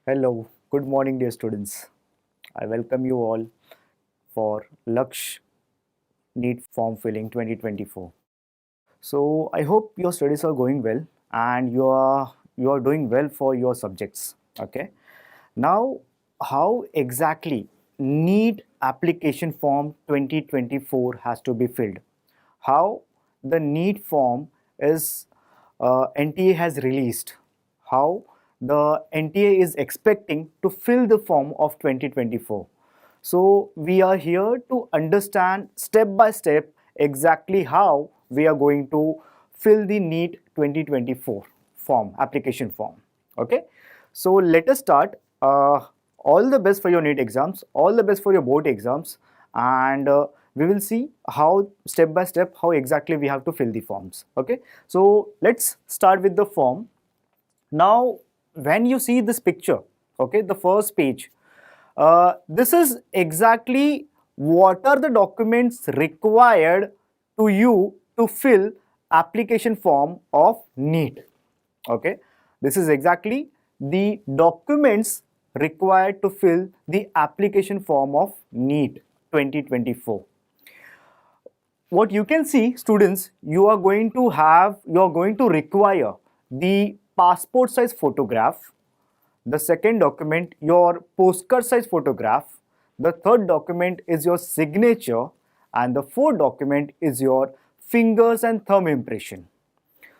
Hello, good morning, dear students. I welcome you all for Lakshya NEET Form Filling 2024. So I hope your studies are going well and you are doing well for your subjects. Okay. Now, how exactly NEET application form 2024 has to be filled? How the NEET form is NTA has released? How the NTA is expecting to fill the form of 2024? So we are here to understand step by step exactly how we are going to fill the NEET 2024 form, application form. Okay, so let us start. All the best for your NEET exams, all the best for your board exams, and we will see how step by step how exactly we have to fill the forms. Okay, so let's start with the form. Now, when you see this picture, okay, the first page, this is exactly what are the documents required to you to fill application form of NEET. Okay, this is exactly the documents required to fill the application form of NEET 2024. What you can see, students, you are going to require the passport size photograph. The second document, your postcard size photograph. The third document is your signature, and the fourth document is your fingers and thumb impression.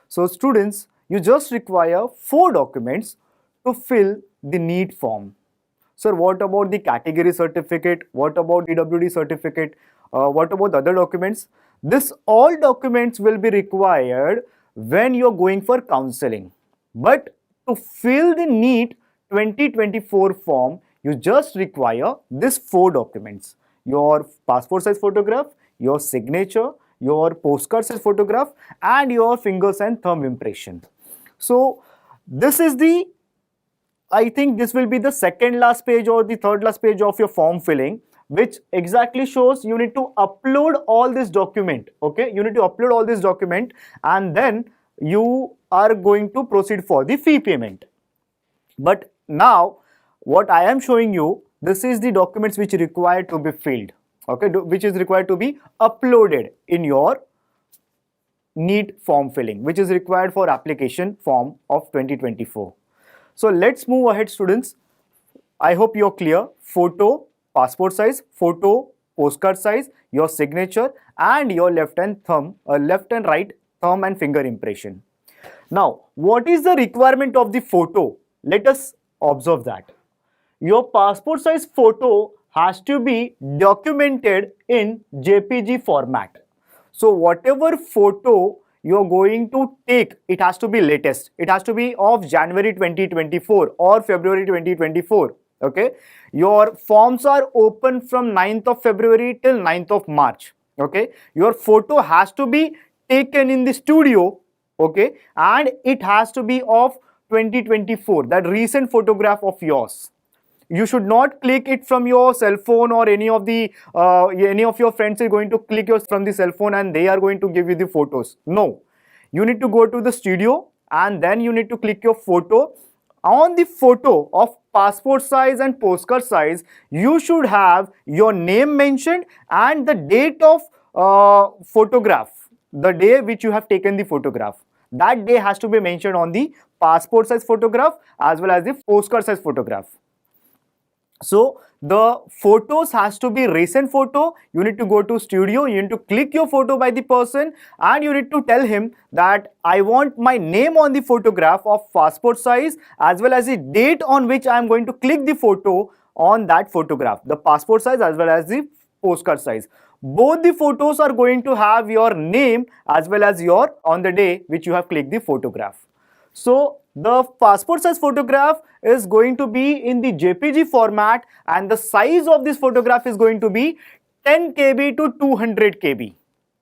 So students, you just require 4 documents to fill the NEET form. Sir, what about the category certificate? What about EWD certificate? What about the other documents? This all documents will be required when you're going for counseling. But to fill the NEET 2024 form, you just require these 4 documents: your passport size photograph, your signature, your postcard size photograph, and your fingers and thumb impression. So this is the, I think this will be the second last page or the third last page of your form filling, which exactly shows you need to upload all this document. Okay, you need to upload all this document, and then you are going to proceed for the fee payment. But now what I am showing you, this is the documents which are required to be filled. Okay, which is required to be uploaded in your NEET form filling, which is required for application form of 2024. So let's move ahead, students. I hope you're clear. Photo, passport size, photo, postcard size, your signature, and your left and right thumb and finger impression. Now, what is the requirement of the photo? Let us observe that. Your passport size photo has to be documented in JPG format. So whatever photo you're going to take, it has to be latest. It has to be of January 2024 or February 2024. Okay. Your forms are open from 9th of February till 9th of March. Okay. Your photo has to be taken in the studio. Okay. And it has to be of 2024, that recent photograph of yours. You should not click it from your cell phone, or any of your friends are going to click yours from the cell phone and they are going to give you the photos. No, you need to go to the studio and then you need to click your photo. On the photo of passport size and postcard size, you should have your name mentioned and the date of photograph, the day which you have taken the photograph. That day has to be mentioned on the passport size photograph as well as the postcard size photograph. So the photos has to be recent photo. You need to go to studio, you need to click your photo by the person, and you need to tell him that I want my name on the photograph of passport size as well as the date on which I am going to click the photo on that photograph, the passport size as well as the postcard size. Both the photos are going to have your name as well as your on the day which you have clicked the photograph. So the passport size photograph is going to be in the JPG format, and the size of this photograph is going to be 10 KB to 200 KB.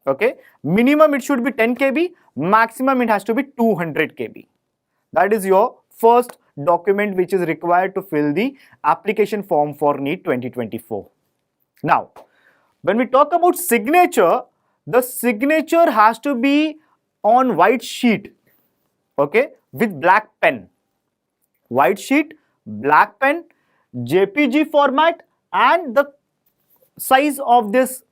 Okay, minimum it should be 10 KB, maximum it has to be 200 KB. That is your first document which is required to fill the application form for NEET 2024. Now, when we talk about signature, the signature has to be on white sheet. Okay, with black pen. White sheet, black pen, JPG format, and the size of this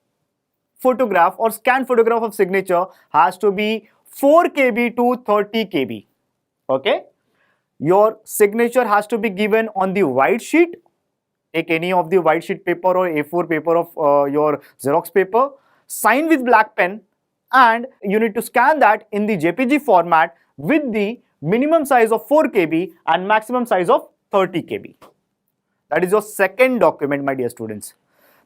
photograph or scanned photograph of signature has to be 4 KB to 30 KB. Okay, your signature has to be given on the white sheet. Take any of the white sheet paper or A4 paper of your Xerox paper, sign with black pen, and you need to scan that in the JPG format with the minimum size of 4 KB and maximum size of 30 KB. That is your second document, my dear students.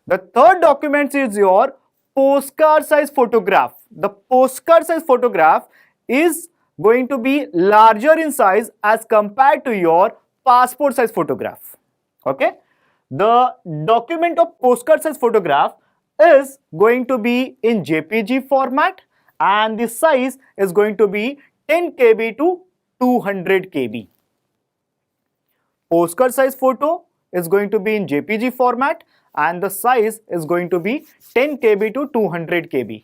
The third document is your postcard size photograph. The postcard size photograph is going to be larger in size as compared to your passport size photograph. Okay. The document of postcard size photograph is going to be in JPG format and the size is going to be 10 KB to 200 KB. Postcard size photo is going to be in JPG format and the size is going to be 10 KB to 200 KB.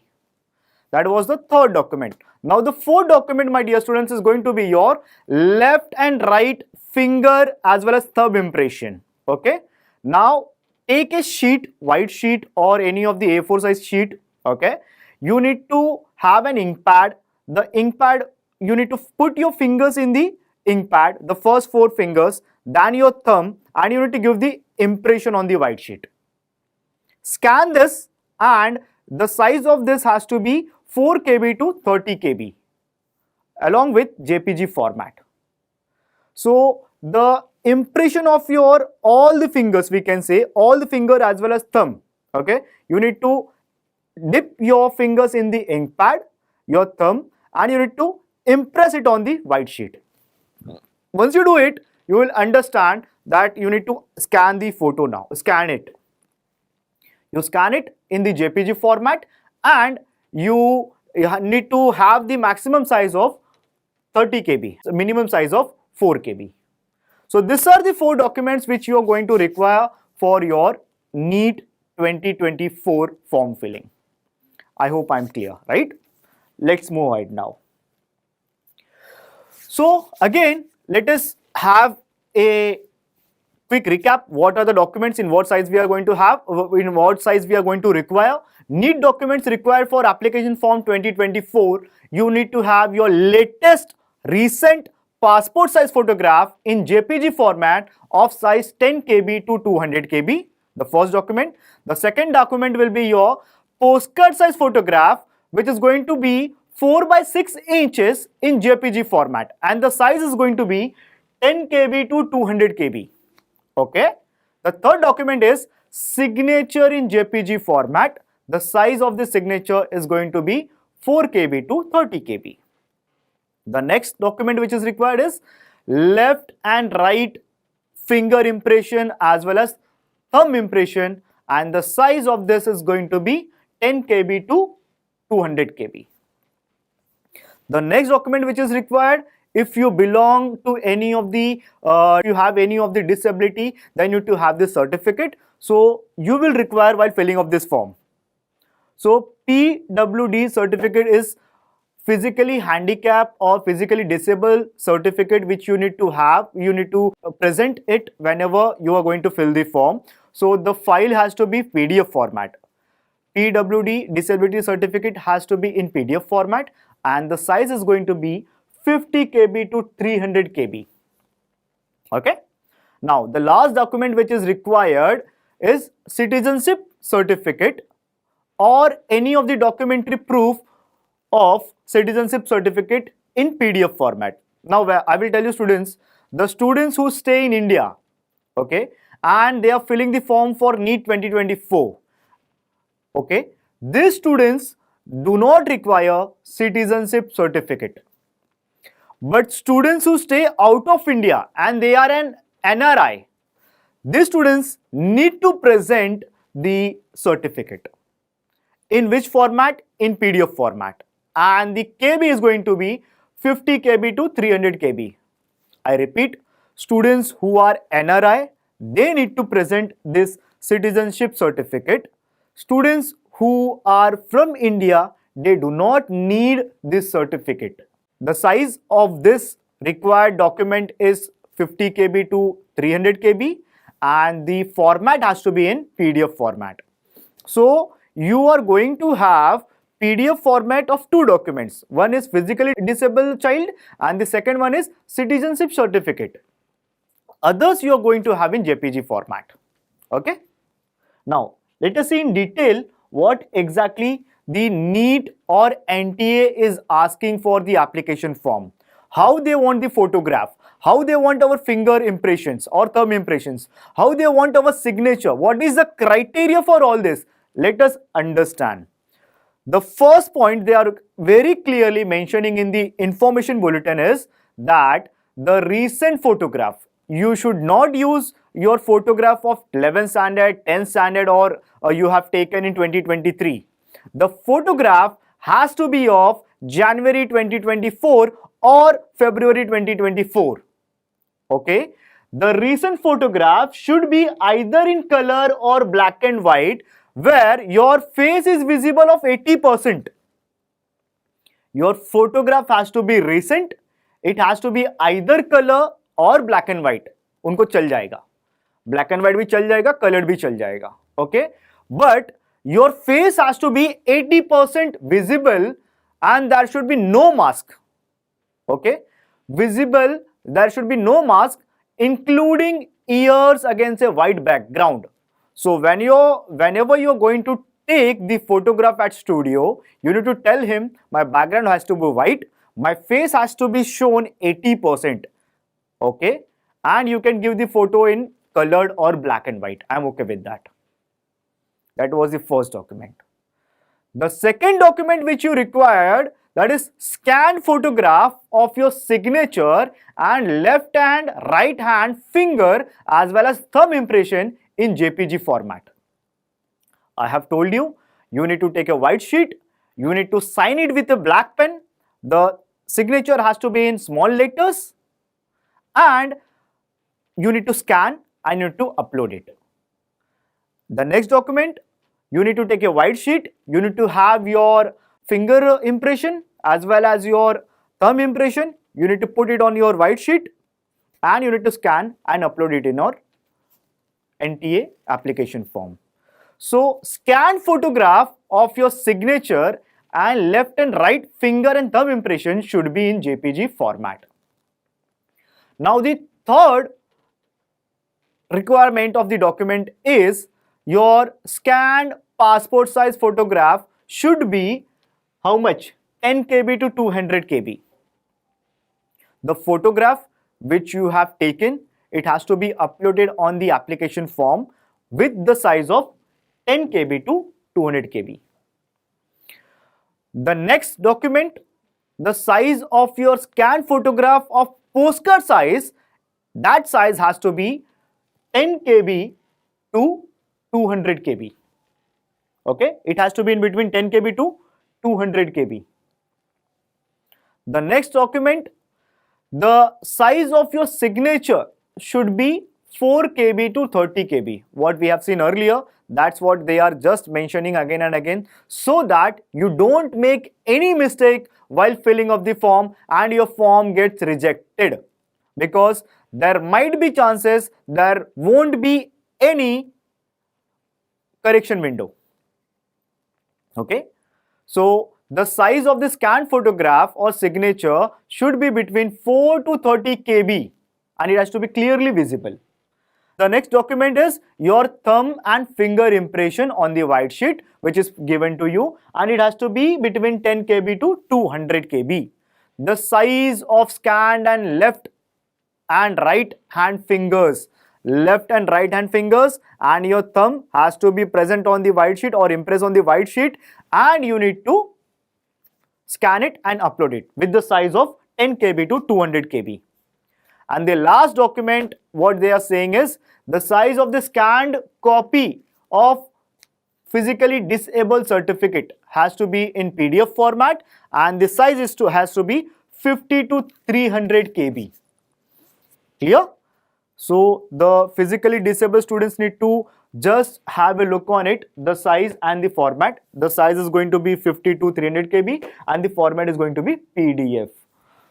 That was the third document. Now the fourth document, my dear students, is going to be your left and right finger as well as thumb impression. Okay. Now take a sheet, white sheet or any of the A4 size sheet. Okay. You need to have an ink pad. The ink pad, you need to put your fingers in the ink pad, the first 4 fingers, then your thumb, and you need to give the impression on the white sheet. Scan this, and the size of this has to be 4 KB to 30 KB along with JPG format. So the impression of your all the fingers, we can say all the finger as well as thumb. Okay, you need to dip your fingers in the ink pad, your thumb, and you need to impress it on the white sheet. Once you do it, you will understand that you need to scan the photo now. Scan it. You scan it in the JPG format and you need to have the maximum size of 30 KB, minimum size of 4 KB. So these are the 4 documents which you are going to require for your NEET 2024 form filling. I hope I am clear, right? Let's move ahead now. So again, let us have a quick recap. What are the documents, in what size we are going to have, in what size we are going to require. NEET documents required for application form 2024. You need to have your latest recent passport size photograph in JPG format of size 10 KB to 200 KB. The first document. The second document will be your postcard size photograph, which is going to be 4 by 6 inches in JPG format, and the size is going to be 10 KB to 200 KB. Okay. The third document is signature in JPG format. The size of the signature is going to be 4 KB to 30 KB. The next document which is required is left and right finger impression as well as thumb impression, and the size of this is going to be 10 KB to 200 KB. The next document which is required, if you belong to any of the, you have any of the disability, then you need to have this certificate. So you will require while filling of this form. So PWD certificate is physically handicapped or physically disabled certificate which you need to have. You need to present it whenever you are going to fill the form. So the file has to be PDF format. PWD disability certificate has to be in PDF format, and the size is going to be 50 KB to 300 KB. Okay. Now the last document which is required is citizenship certificate or any of the documentary proof of citizenship certificate in PDF format. Now I will tell you students, the students who stay in India, okay, and they are filling the form for NEET 2024, okay, these students do not require citizenship certificate. But students who stay out of India and they are an NRI, these students need to present the certificate. In which format? In PDF format. And the KB is going to be 50 KB to 300 KB. I repeat, students who are NRI, they need to present this citizenship certificate. Students who are from India, they do not need this certificate. The size of this required document is 50 KB to 300 KB, and the format has to be in PDF format. So you are going to have PDF format of two documents. One is physically disabled child and the second one is citizenship certificate. Others you are going to have in JPG format. Okay. Now let us see in detail what exactly the NEET or NTA is asking for the application form. How they want the photograph, how they want our finger impressions or thumb impressions, how they want our signature, what is the criteria for all this. Let us understand. The first point they are very clearly mentioning in the information bulletin is that the recent photograph, you should not use your photograph of 11th standard, 10th standard or you have taken in 2023. The photograph has to be of January 2024 or February 2024. Okay. The recent photograph should be either in color or black and white, where your face is visible of 80%. Your photograph has to be recent. It has to be either color or black and white. उनको चल जाएगा. Black and white भी चल जाएगा, colored भी चल जाएगा. Okay. But your face has to be 80% visible and there should be no mask. Okay. Visible, there should be no mask, including ears against a white background. So whenever you're going to take the photograph at studio, you need to tell him my background has to be white, my face has to be shown 80%. Okay. And you can give the photo in colored or black and white. I'm okay with that. That was the first document. The second document which you required, that is scanned photograph of your signature and left hand, right hand, finger as well as thumb impression in JPG format. I have told you, you need to take a white sheet, you need to sign it with a black pen, the signature has to be in small letters and you need to scan and you need to upload it. The next document, you need to take a white sheet, you need to have your finger impression as well as your thumb impression, you need to put it on your white sheet and you need to scan and upload it in your NTA application form. So scanned photograph of your signature and left and right finger and thumb impression should be in JPG format. Now the third requirement of the document is your scanned passport size photograph should be how much? 10 KB to 200 KB. The photograph which you have taken, it has to be uploaded on the application form with the size of 10 KB to 200 KB. The next document, the size of your scanned photograph of postcard size, that size has to be 10 KB to 200 KB. Okay, it has to be in between 10 KB to 200 KB. The next document, the size of your signature should be 4 KB to 30 KB. What we have seen earlier, that's what they are just mentioning again and again, so that you don't make any mistake while filling up the form and your form gets rejected, because there might be chances there won't be any correction window. Okay, so the size of the scanned photograph or signature should be between 4 to 30 KB and it has to be clearly visible. The next document is your thumb and finger impression on the white sheet which is given to you, and it has to be between 10 KB to 200 KB. The size of scanned and left and right hand fingers, and your thumb has to be present on the white sheet or impressed on the white sheet, and you need to scan it and upload it with the size of 10 KB to 200 KB. And the last document, what they are saying is the size of the scanned copy of physically disabled certificate has to be in PDF format, and the size has to be 50 to 300 KB. Clear? So the physically disabled students need to just have a look on it, the size and the format. The size is going to be 50 to 300 KB and the format is going to be PDF.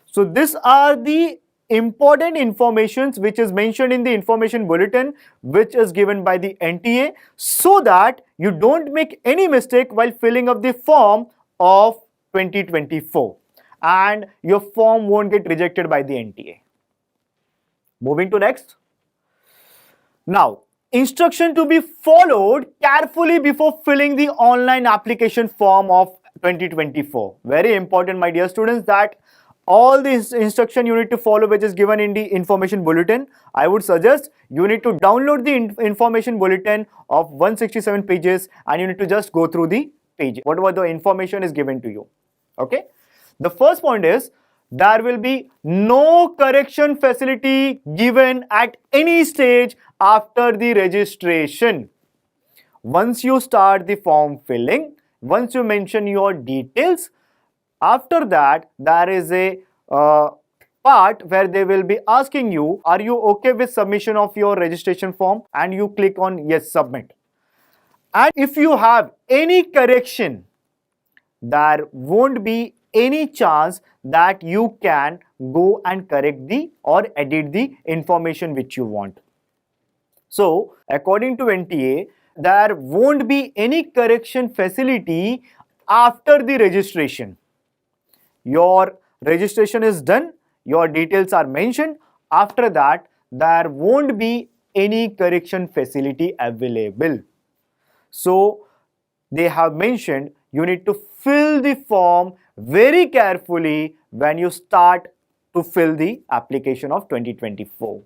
So these are the important informations which is mentioned in the information bulletin which is given by the NTA, so that you don't make any mistake while filling up the form of 2024 and your form won't get rejected by the NTA. Moving to next. Now, instruction to be followed carefully before filling the online application form of 2024. Very important, my dear students, that all these instruction you need to follow which is given in the information bulletin. I would suggest you need to download the information bulletin of 167 pages and you need to just go through the page. Whatever the information is given to you. Okay. The first point is there will be no correction facility given at any stage after the registration. Once you start the form filling, once you mention your details, after that there is a part where they will be asking you, are you okay with submission of your registration form? And you click on yes, submit. And if you have any correction, there won't be any chance that you can go and correct the or edit the information which you want. So according to NTA, there won't be any correction facility after the registration. Your registration is done, your details are mentioned. After that, there won't be any correction facility available. So they have mentioned you need to fill the form very carefully when you start to fill the application of 2024.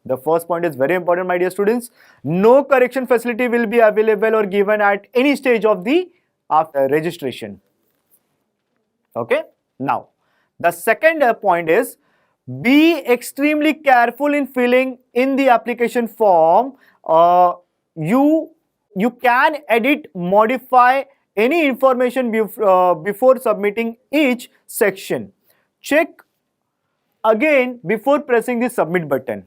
The first point is very important, my dear students. No correction facility will be available or given at any stage of the after registration. Okay. Now, the second point is be extremely careful in filling in the application form. You can edit, modify any information before submitting each section. Check again before pressing the submit button.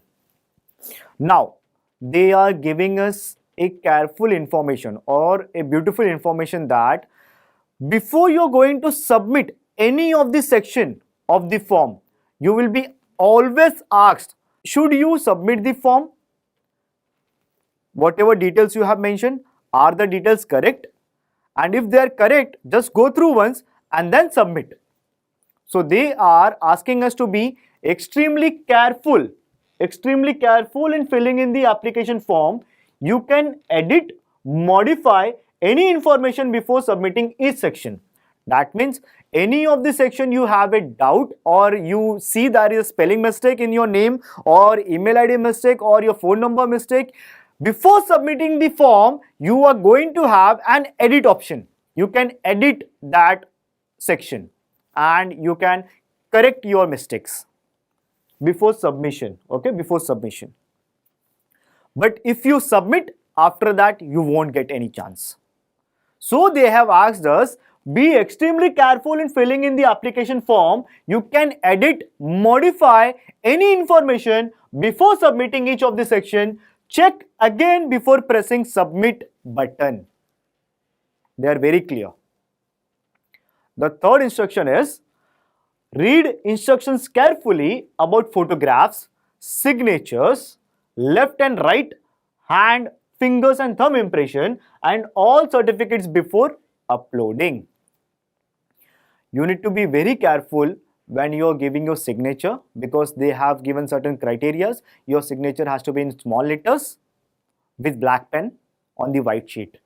Now, they are giving us a careful information or a beautiful information that before you're going to submit any of the section of the form, you will be always asked, should you submit the form? Whatever details you have mentioned, are the details correct? And if they are correct, just go through once and then submit. So they are asking us to be extremely careful in filling in the application form. You can edit, modify any information before submitting each section. That means any of the section you have a doubt or you see there is a spelling mistake in your name or email ID mistake or your phone number mistake, before submitting the form, you are going to have an edit option. You can edit that section and you can correct your mistakes before submission. Okay, before submission. But if you submit, after that you won't get any chance. So they have asked us, be extremely careful in filling in the application form. You can edit, modify any information before submitting each of the section. Check again before pressing submit button. They are very clear. The third instruction is, read instructions carefully about photographs, signatures, left and right hand, fingers and thumb impression and all certificates before uploading. You need to be very careful when you are giving your signature because they have given certain criteria. Your signature has to be in small letters with black pen on the white sheet.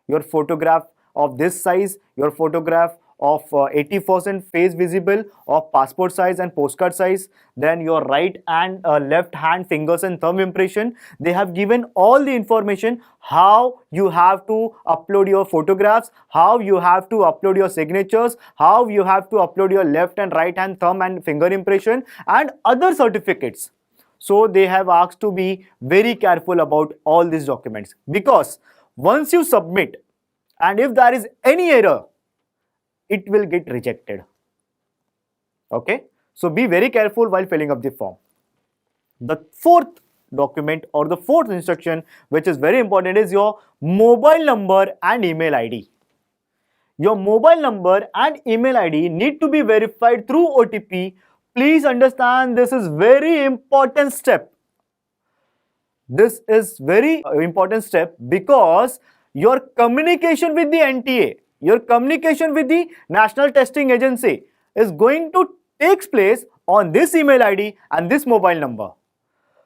Your photograph of this size, your photograph of 80% face visible of passport size and postcard size, then your right and left hand fingers and thumb impression. They have given all the information how you have to upload your photographs, how you have to upload your signatures, how you have to upload your left and right hand thumb and finger impression and other certificates. So they have asked to be very careful about all these documents because once you submit and if there is any error, it will get rejected. Okay, so be very careful while filling up the form. The fourth document or the fourth instruction which is very important is your mobile number and email ID. Your mobile number and email ID need to be verified through OTP please understand, this is very important step. This is very important step because your communication with the NTA, your communication with the National Testing Agency is going to take place on this email ID and this mobile number.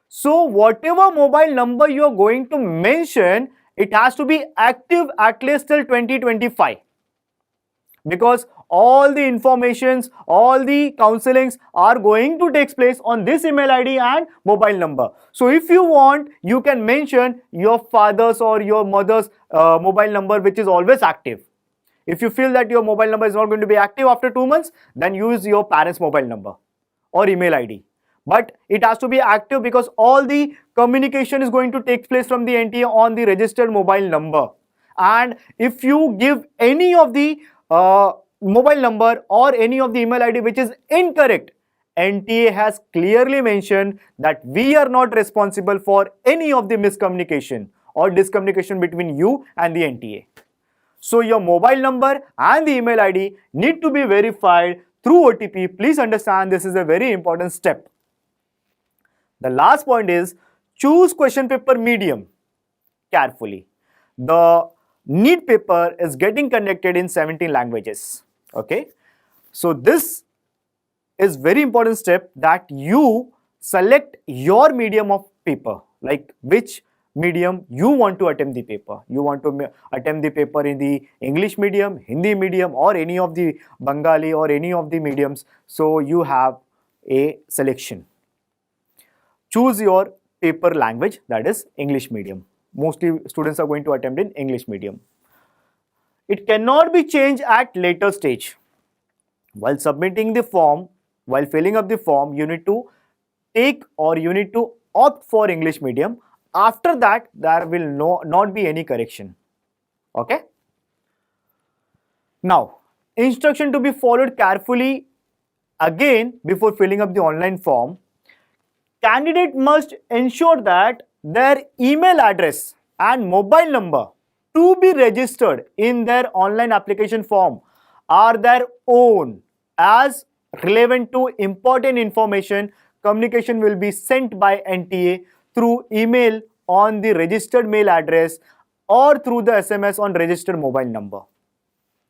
So whatever mobile number you are going to mention, it has to be active at least till 2025. Because all the informations, all the counselings are going to take place on this email ID and mobile number. So if you want, you can mention your father's or your mother's mobile number which is always active. If you feel that your mobile number is not going to be active after 2 months, then use your parents' mobile number or email ID. But it has to be active because all the communication is going to take place from the NTA on the registered mobile number. And if you give any of the mobile number or any of the email ID which is incorrect, NTA has clearly mentioned that we are not responsible for any of the miscommunication or discommunication between you and the NTA. So your mobile number and the email ID need to be verified through OTP. Please understand, this is a very important step. The last point is choose question paper medium carefully. The NEET paper is getting conducted in 17 languages. Okay, so this is very important step that you select your medium of paper, like which medium you want to attempt the paper. You want to attempt the paper in the English medium, Hindi medium, or any of the Bengali or any of the mediums. So you have a selection. Choose your paper language, that is English medium. Mostly students are going to attempt in English medium. It cannot be changed at later stage. While submitting the form, while filling up the form, you need to take or you need to opt for English medium. After that, there will not be any correction. Okay? Now, instruction to be followed carefully again before filling up the online form. Candidate must ensure that their email address and mobile number to be registered in their online application form are their own. As relevant to important information, communication will be sent by NTA through email on the registered mail address or through the SMS on registered mobile number.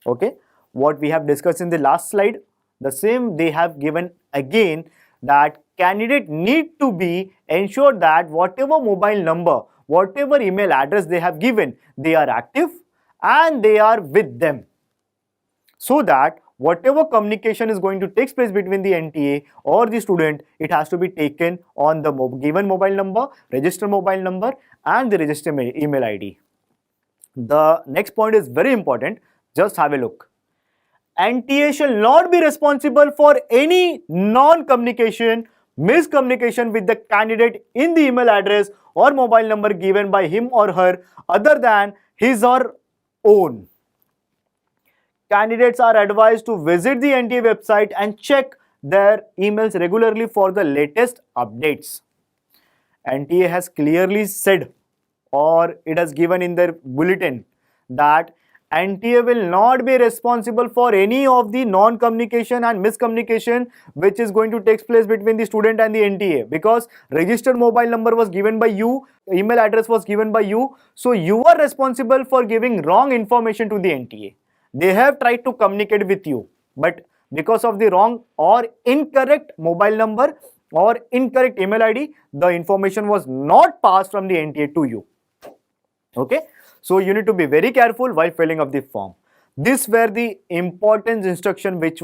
Okay, what we have discussed in the last slide, the same they have given again, that candidate need to be ensured that whatever mobile number, whatever email address they have given, they are active and they are with them, so that whatever communication is going to take place between the NTA or the student, it has to be taken on the given mobile number, registered mobile number and the registered email ID. The next point is very important. Just have a look. NTA shall not be responsible for any non-communication, miscommunication with the candidate in the email address or mobile number given by him or her other than his or own. Candidates are advised to visit the NTA website and check their emails regularly for the latest updates. NTA has clearly said, or it has given in their bulletin, that NTA will not be responsible for any of the non-communication and miscommunication which is going to take place between the student and the NTA, because registered mobile number was given by you, email address was given by you, so you are responsible for giving wrong information to the NTA. They have tried to communicate with you, but because of the wrong or incorrect mobile number or incorrect email ID, the information was not passed from the NTA to you. Okay, so you need to be very careful while filling up the form. These were the important instruction which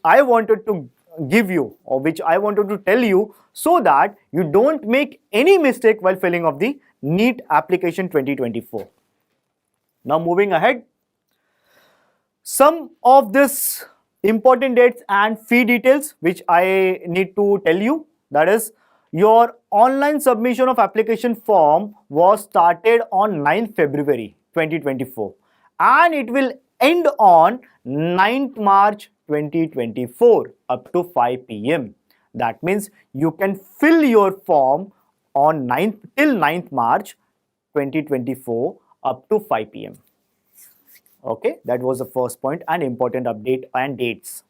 I wanted to give you, or which I wanted to tell you, so that you don't make any mistake while filling up the NEET application 2024. Now moving ahead, some of this important dates and fee details which I need to tell you, that is, your online submission of application form was started on 9th February 2024 and it will end on 9th March 2024 up to 5 p.m. That means you can fill your form on 9th till 9th March 2024 up to 5 p.m. Okay, that was the first point and important update and dates.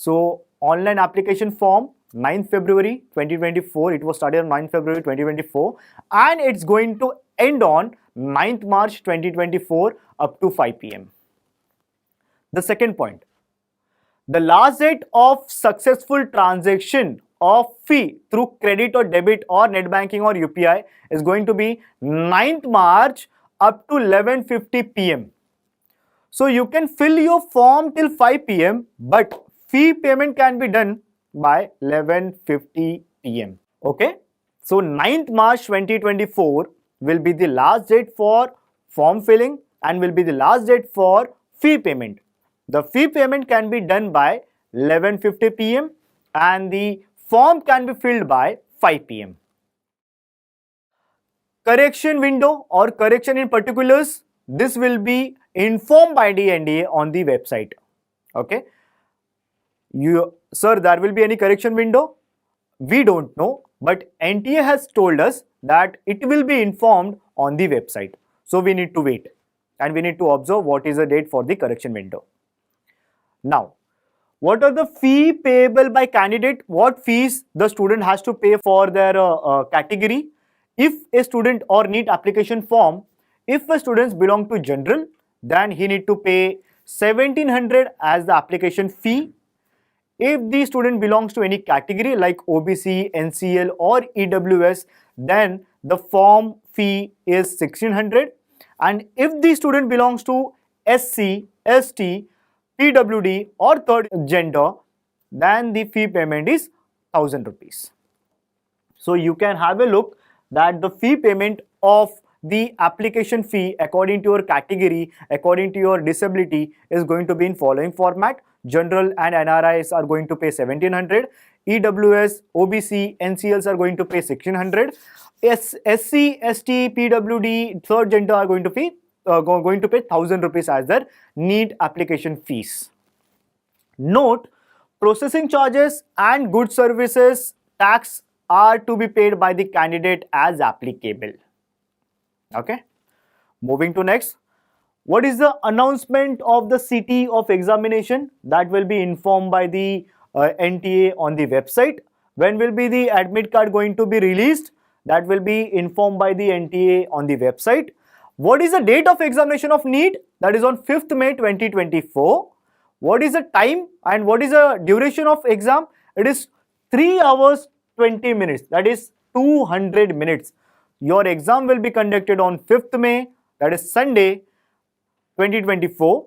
So online application form 9th February 2024, it was started on 9th February 2024 and it's going to end on 9th March 2024 up to 5 p.m. The second point, the last date of successful transaction of fee through credit or debit or net banking or UPI is going to be 9th March up to 11:50 p.m. So you can fill your form till 5 p.m. but fee payment can be done by 11:50 p.m. Okay. So 9th March 2024 will be the last date for form filling and will be the last date for fee payment. The fee payment can be done by 11:50 p.m. and the form can be filled by 5 p.m. Correction window or correction in particulars, this will be informed by the NDA on the website. Okay. Sir, there will be any correction window? We don't know, but NTA has told us that it will be informed on the website. So we need to wait and we need to observe what is the date for the correction window. Now, what are the fee payable by candidate? What fees the student has to pay for their category? If a student or NEET application form, if a student belong to general, then he need to pay 1700 as the application fee. If the student belongs to any category like OBC, NCL or EWS, then the form fee is 1600. And if the student belongs to SC, ST, PWD or third gender, then the fee payment is 1000 rupees. So you can have a look that the fee payment of the application fee according to your category, according to your disability is going to be in following format. General and NRIs are going to pay 1700, EWS, OBC, NCLs are going to pay 1600, SC, ST, PWD, third gender are going to pay 1000 rupees as their NEET application fees. Note, processing charges and goods services tax are to be paid by the candidate as applicable. Okay. Moving to next. What is the announcement of the city of examination? That will be informed by the NTA on the website. When will be the admit card going to be released? That will be informed by the NTA on the website. What is the date of examination of NEET? That is on 5th May 2024. What is the time and what is the duration of exam? It is 3 hours 20 minutes. That is 200 minutes. Your exam will be conducted on 5th May, that is Sunday 2024.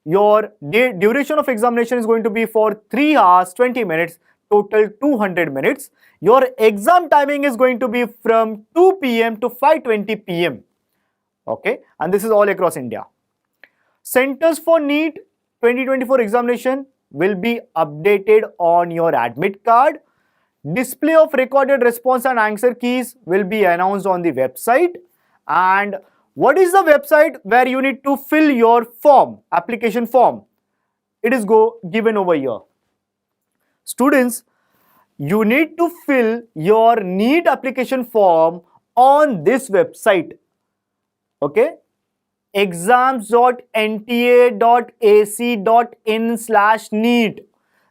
Your duration of examination is going to be for 3 hours 20 minutes, total 200 minutes. Your exam timing is going to be from 2 p.m. to 5:20 p.m. Okay, and this is all across India. Centers for NEET 2024 examination will be updated on your admit card. Display of recorded response and answer keys will be announced on the website. And what is the website where you need to fill your form, application form? It is given over here. Students, you need to fill your NEET application form on this website. Okay, exams.nta.ac.in/NEET.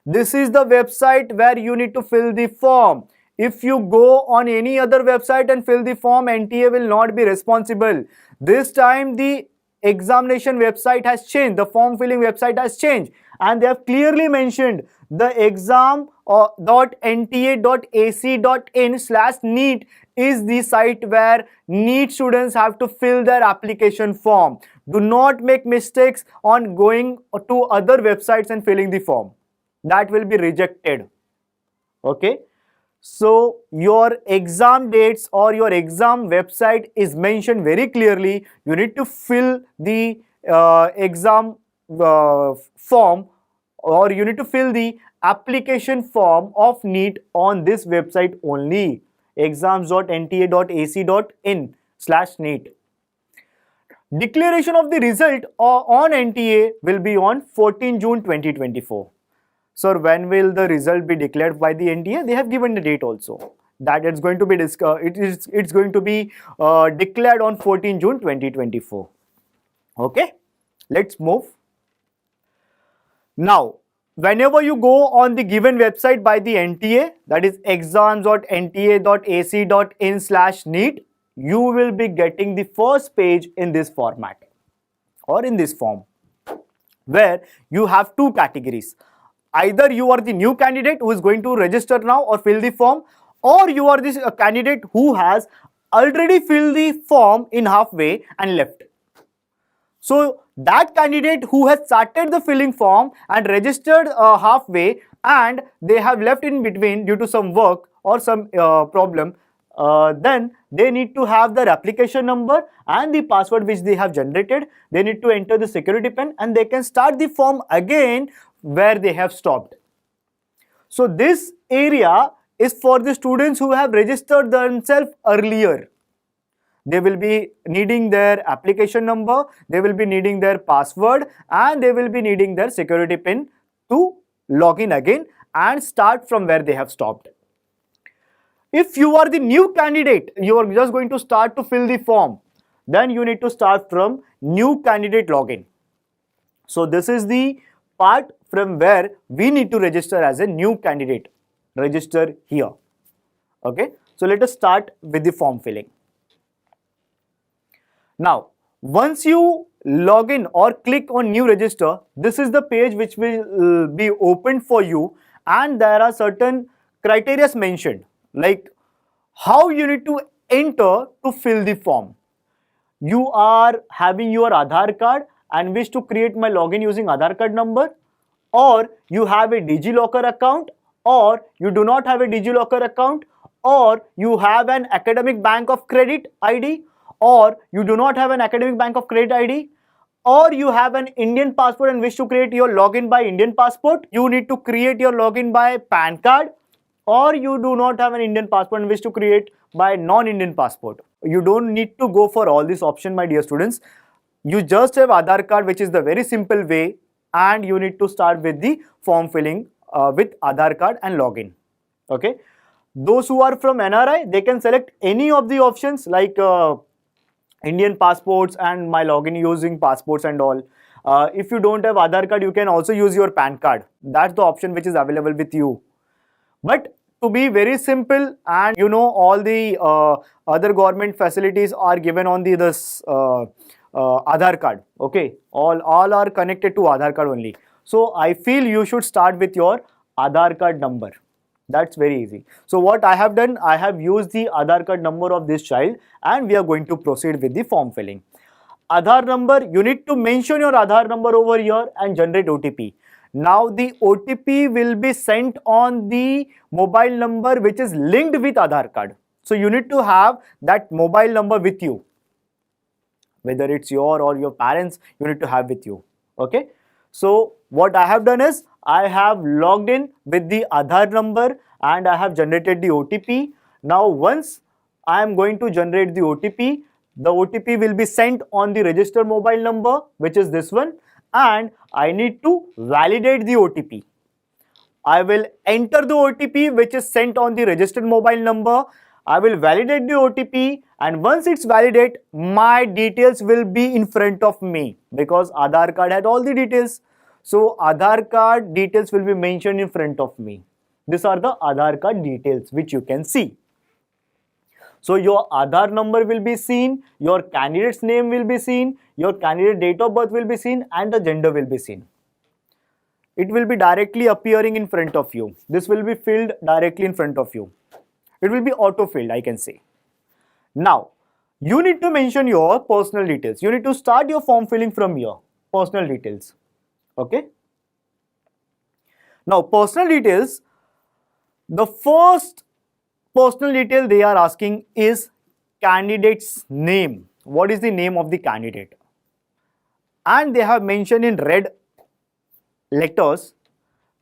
This is the website where you need to fill the form. If you go on any other website and fill the form, NTA will not be responsible. This time the examination website has changed, the form filling website has changed, and they have clearly mentioned the exam.nta.ac.in/NEET is the site where NEET students have to fill their application form. Do not make mistakes on going to other websites and filling the form. That will be rejected. Okay. So your exam dates or your exam website is mentioned very clearly. You need to fill the exam form, or you need to fill the application form of NEET on this website only, exams.nta.ac.in/NEET. Declaration of the result on NTA will be on 14 June 2024. Sir, when will the result be declared by the NTA? They have given the date also. That it's going to be it's going to be declared on 14 June 2024. Okay, let's move. Now, whenever you go on the given website by the NTA, that is exams.nta.ac.in/NEET, you will be getting the first page in this format or in this form, where you have two categories. Either you are the new candidate who is going to register now or fill the form, or you are this candidate who has already filled the form in halfway and left. So that candidate who has started the filling form and registered halfway and they have left in between due to some work or some problem, then they need to have their application number and the password which they have generated. They need to enter the security pin and they can start the form again where they have stopped. So this area is for the students who have registered themselves earlier. They will be needing their application number, they will be needing their password, and they will be needing their security pin to log in again and start from where they have stopped. If you are the new candidate, you are just going to start to fill the form, then you need to start from new candidate login. So this is the part from where we need to register as a new candidate. Register here. Okay, so let us start with the form filling. Now, once you log in or click on new register, this is the page which will be opened for you, and there are certain criteria mentioned, like how you need to enter to fill the form. You are having your Aadhaar card and wish to create my login using Aadhaar card number, or you have a DigiLocker account, or you do not have a DigiLocker account, or you have an academic bank of credit ID, or you do not have an academic bank of credit ID, or you have an Indian passport and wish to create your login by Indian passport. You need to create your login by PAN card, or you do not have an Indian passport and wish to create by non-Indian passport. You don't need to go for all these options, my dear students. You just have Aadhaar card, which is the very simple way, and you need to start with the form filling with Aadhaar card and login. Okay. Those who are from NRI, they can select any of the options like Indian passports and my login using passports and all. If you don't have Aadhaar card, you can also use your PAN card. That's the option which is available with you. But to be very simple, and you know, all the other government facilities are given on the this Aadhaar card. Okay, all are connected to Aadhaar card only. So I feel you should start with your Aadhaar card number. That's very easy. So what I have done, I have used the Aadhaar card number of this child, and we are going to proceed with the form filling. Aadhaar number, you need to mention your Aadhaar number over here and generate OTP. Now the OTP will be sent on the mobile number which is linked with Aadhaar card. So you need to have that mobile number with you. Whether it's your or your parents, you need to have with you. Okay. So what I have done is, I have logged in with the Aadhaar number and I have generated the OTP. Now once I am going to generate the OTP will be sent on the registered mobile number, which is this one, and I need to validate the OTP. I will enter the OTP which is sent on the registered mobile number. I will validate the OTP, and once it's validated, my details will be in front of me because Aadhaar card had all the details. So Aadhaar card details will be mentioned in front of me. These are the Aadhaar card details which you can see. So your Aadhaar number will be seen, your candidate's name will be seen, your candidate date of birth will be seen, and the gender will be seen. It will be directly appearing in front of you. This will be filled directly in front of you. It will be auto-filled, I can say. Now, you need to mention your personal details. You need to start your form filling from here. Personal details. Okay. Now, personal details, the first personal detail they are asking is candidate's name. What is the name of the candidate? And they have mentioned in red letters,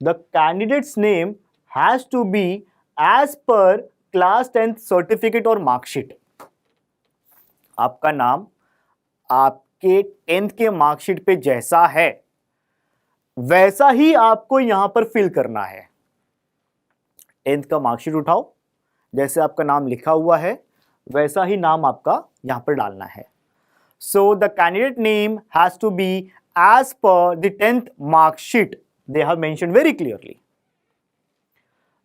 the candidate's name has to be as per class 10th certificate or mark sheet. आपका नाम आपके 10th के marksheet पे जैसा है वैसा ही आपको यहां पर फिल करना है. 10th का मार्कशीट उठाओ, जैसे आपका नाम लिखा हुआ है वैसा ही नाम आपका यहां पर डालना है. So the candidate name has to be as per the 10th mark sheet they have mentioned very clearly.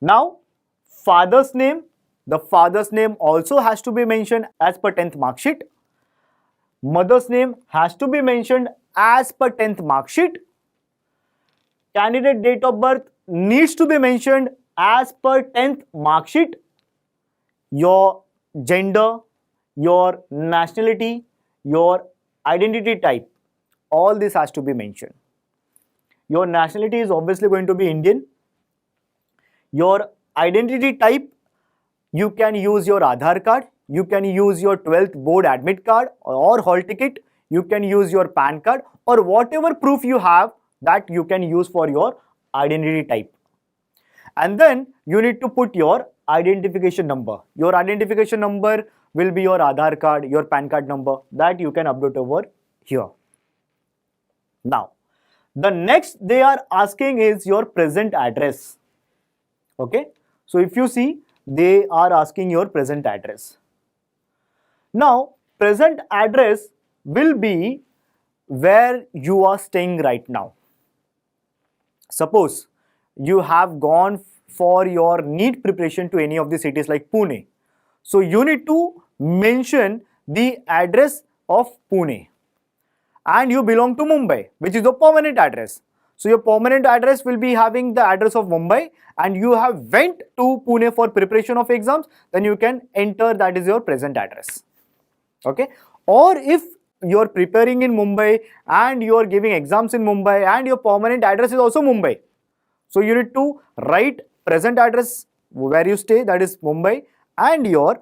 Now, father's name, the father's name also has to be mentioned as per 10th mark sheet. Mother's name has to be mentioned as per 10th mark sheet. Candidate date of birth needs to be mentioned as per 10th mark sheet. Your gender, your nationality, your identity type, all this has to be mentioned. Your nationality is obviously going to be Indian. Your identity type, you can use your Aadhaar card, you can use your 12th board admit card or hall ticket, you can use your PAN card or whatever proof you have that you can use for your identity type. And then you need to put your identification number. Your identification number will be your Aadhaar card, your PAN card number that you can upload over here. Now, the next they are asking is your present address. Okay, so if you see, they are asking your present address. Now, present address will be where you are staying right now. Suppose you have gone for your NEET preparation to any of the cities like Pune. So you need to mention the address of Pune. And you belong to Mumbai, which is your permanent address. So your permanent address will be having the address of Mumbai, and you have went to Pune for preparation of exams, then you can enter that is your present address. Okay. Or if you are preparing in Mumbai and you are giving exams in Mumbai and your permanent address is also Mumbai. So you need to write present address where you stay, that is Mumbai, and your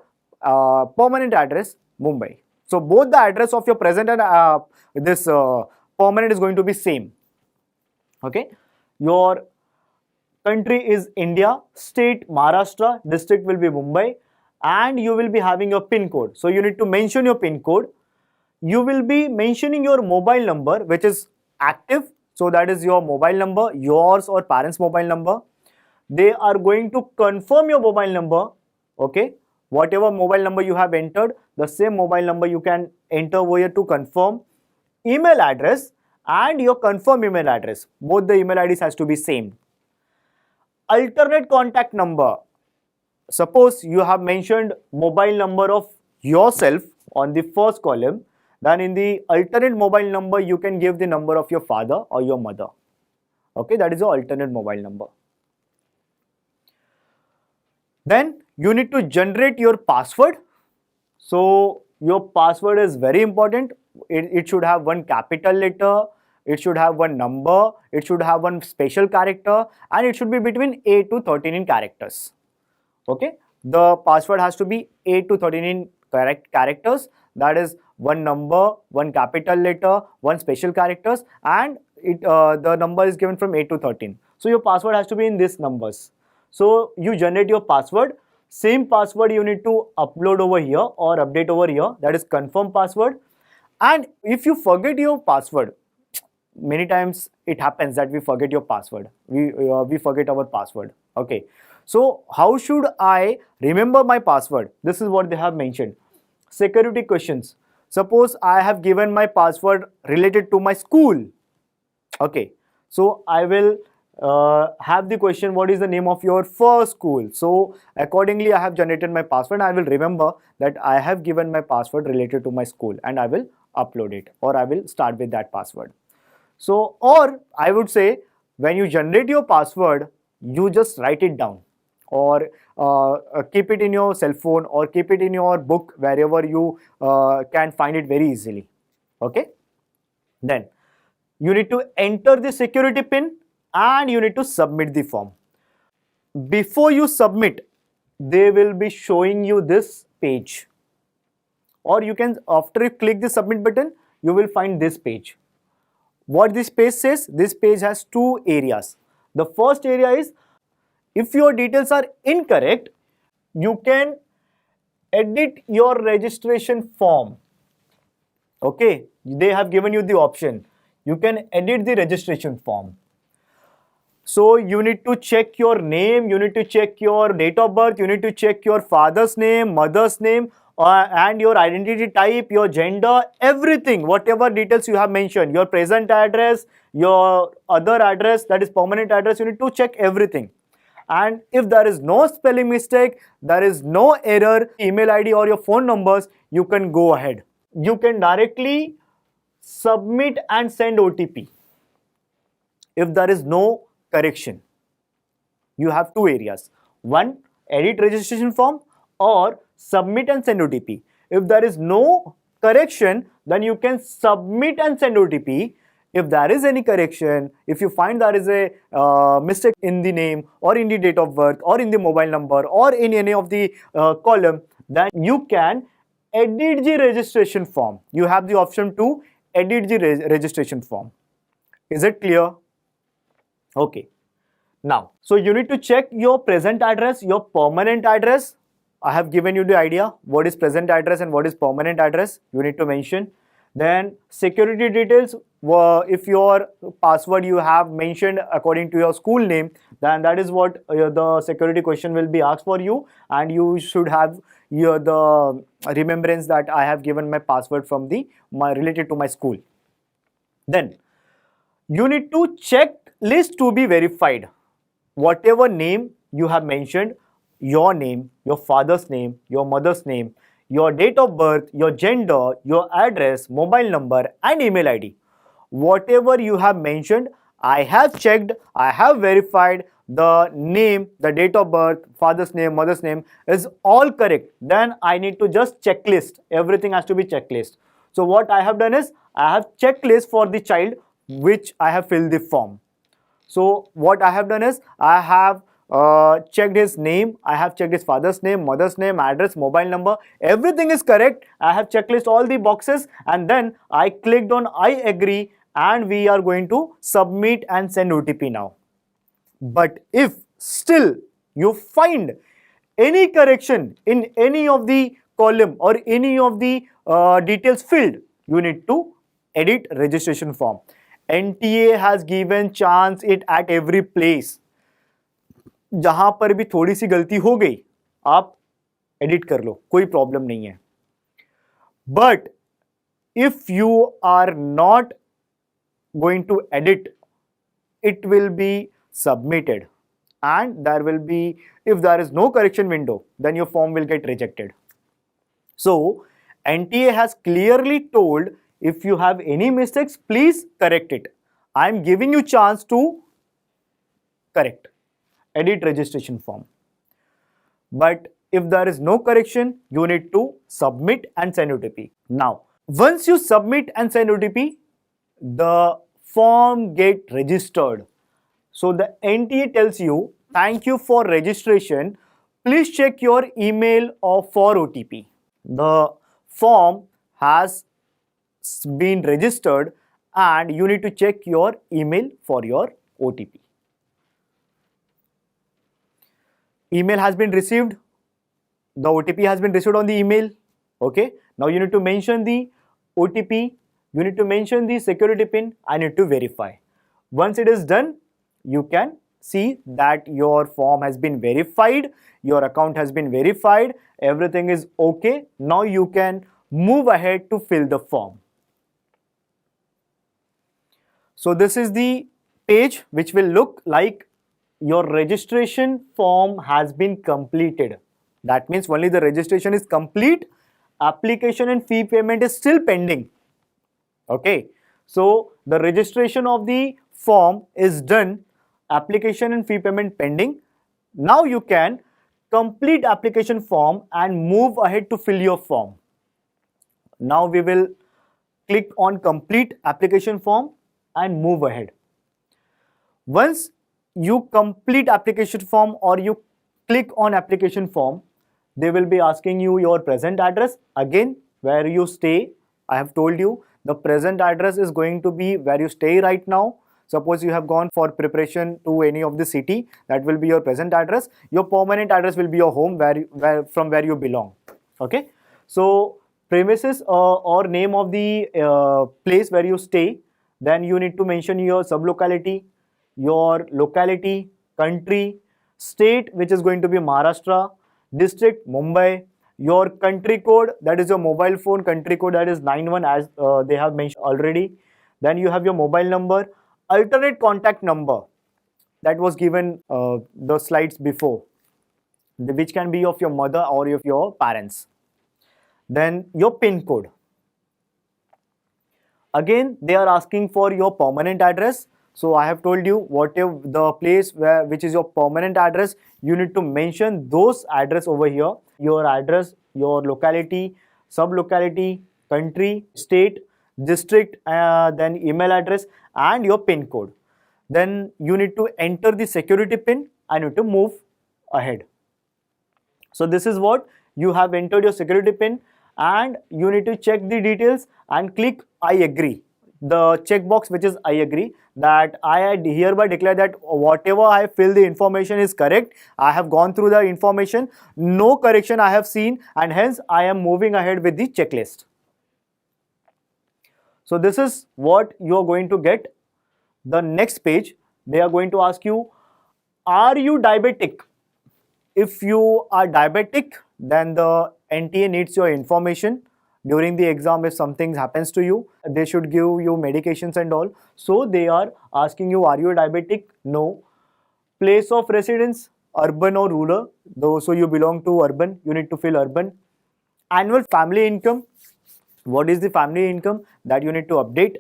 permanent address Mumbai. So both the address of your present and permanent is going to be same. Okay. Your country is India, state Maharashtra, district will be Mumbai, and you will be having your PIN code. So you need to mention your PIN code. You will be mentioning your mobile number which is active. So that is your mobile number, yours or parents' mobile number. They are going to confirm your mobile number. Okay. Whatever mobile number you have entered, the same mobile number you can enter over here to confirm. Email address and your confirm email address. Both the email IDs has to be same. Alternate contact number. Suppose you have mentioned mobile number of yourself on the first column, then in the alternate mobile number you can give the number of your father or your mother. Okay, that is your alternate mobile number. Then you need to generate your password. So your password is very important. It should have one capital letter, it should have one number, it should have one special character, and it should be between 8 to 13 in characters. Okay, the password has to be 8 to 13 in correct characters, that is one number, one capital letter, one special characters, and the number is given from 8 to 13. So your password has to be in these numbers. So you generate your password. Same password you need to upload over here or update over here, that is confirm password. And if you forget your password, many times it happens that we forget your password. We forget our password. Okay. So how should I remember my password? This is what they have mentioned. Security questions. Suppose I have given my password related to my school. Okay. So I will have the question, what is the name of your first school? So accordingly I have generated my password. I will remember that I have given my password related to my school and I will upload it, or I will start with that password. So, or I would say when you generate your password, you just write it down or keep it in your cell phone or keep it in your book wherever you can find it very easily. Okay. Then you need to enter the security pin and you need to submit the form. Before you submit, they will be showing you this page, or you can, after you click the submit button, you will find this page. What this page says, this page has two areas. The first area is, if your details are incorrect, you can edit your registration form. Okay, they have given you the option. You can edit the registration form. So you need to check your name, you need to check your date of birth, you need to check your father's name, mother's name, and your identity type, your gender, everything, whatever details you have mentioned, your present address, your other address, that is permanent address, you need to check everything. And if there is no spelling mistake, there is no error, email ID or your phone numbers, you can go ahead. You can directly submit and send OTP. If there is no correction, you have two areas. One, edit registration form, or submit and send OTP. If there is no correction, then you can submit and send OTP. If there is any correction, if you find there is a mistake in the name or in the date of birth or in the mobile number or in any of the column, then you can edit the registration form. You have the option to edit the registration form. Is it clear? Okay. Now, so you need to check your present address, your permanent address. I have given you the idea what is present address and what is permanent address. You need to mention. Then security details, if your password you have mentioned according to your school name, then that is what the security question will be asked for you, and you should have the remembrance that I have given my password from related to my school. Then you need to check list to be verified. Whatever name you have mentioned, your name, your father's name, your mother's name, your date of birth, your gender, your address, mobile number and email ID. Whatever you have mentioned, I have checked, I have verified the name, the date of birth, father's name, mother's name is all correct. Then I need to just checklist. Everything has to be checklist. So what I have done is, I have checklist for the child which I have filled the form. So what I have done is, I have checked his name, I have checked his father's name, mother's name, address, mobile number, everything is correct. I have checklist all the boxes and then I clicked on I agree and we are going to submit and send OTP now. But if still you find any correction in any of the column or any of the details filled, you need to edit registration form. NTA has given chance it at every place. जहां पर भी थोड़ी सी गलती हो गई, आप edit कर लो, कोई प्रॉब्लम नहीं है. But if you are not going to edit, it will be submitted and there will be, if there is no correction window, then your form will get rejected. So NTA has clearly told, if you have any mistakes, please correct it. I am giving you chance to correct, edit registration form. But if there is no correction, you need to submit and send OTP. Now, once you submit and send OTP, the form get registered. So the NTA tells you, thank you for registration. Please check your email or for OTP. The form has been registered and you need to check your email for your OTP. Email has been received. The OTP has been received on the email. Okay. Now you need to mention the OTP. You need to mention the security pin. I need to verify. Once it is done, you can see that your form has been verified. Your account has been verified. Everything is okay. Now you can move ahead to fill the form. So this is the page which will look like your registration form has been completed. That means only the registration is complete. Application and fee payment is still pending. Okay. So the registration of the form is done. Application and fee payment pending. Now you can complete application form and move ahead to fill your form. Now we will click on complete application form and move ahead. Once you complete application form or you click on application form, they will be asking you your present address. Again, where you stay. I have told you the present address is going to be where you stay right now. Suppose you have gone for preparation to any of the city, that will be your present address. Your permanent address will be your home, from where you belong. Okay. So premises or name of the place where you stay. Then you need to mention your sublocality, your locality, country, state which is going to be Maharashtra, district Mumbai, your country code, that is your mobile phone country code, that is 91 as they have mentioned already. Then you have your mobile number. alternate contact number that was given the slides before, which can be of your mother or of your parents. Then your PIN code. Again, they are asking for your permanent address. So I have told you, whatever the place which is your permanent address, you need to mention those address over here. Your address, your locality, sub-locality, country, state, district, then email address and your PIN code. Then you need to enter the security PIN and you need to move ahead. So this is what you have entered your security PIN, and you need to check the details and click I agree. The checkbox which is I agree, that I hereby declare that whatever I fill the information is correct. I have gone through the information, no correction I have seen, and hence I am moving ahead with the checklist. So this is what you are going to get. The next page, they are going to ask you, are you diabetic? If you are diabetic, then the NTA needs your information. During the exam, if something happens to you, they should give you medications and all. So they are asking you, are you diabetic? No. Place of residence, urban or rural. So you belong to urban, you need to fill urban. Annual family income. What is the family income? That you need to update.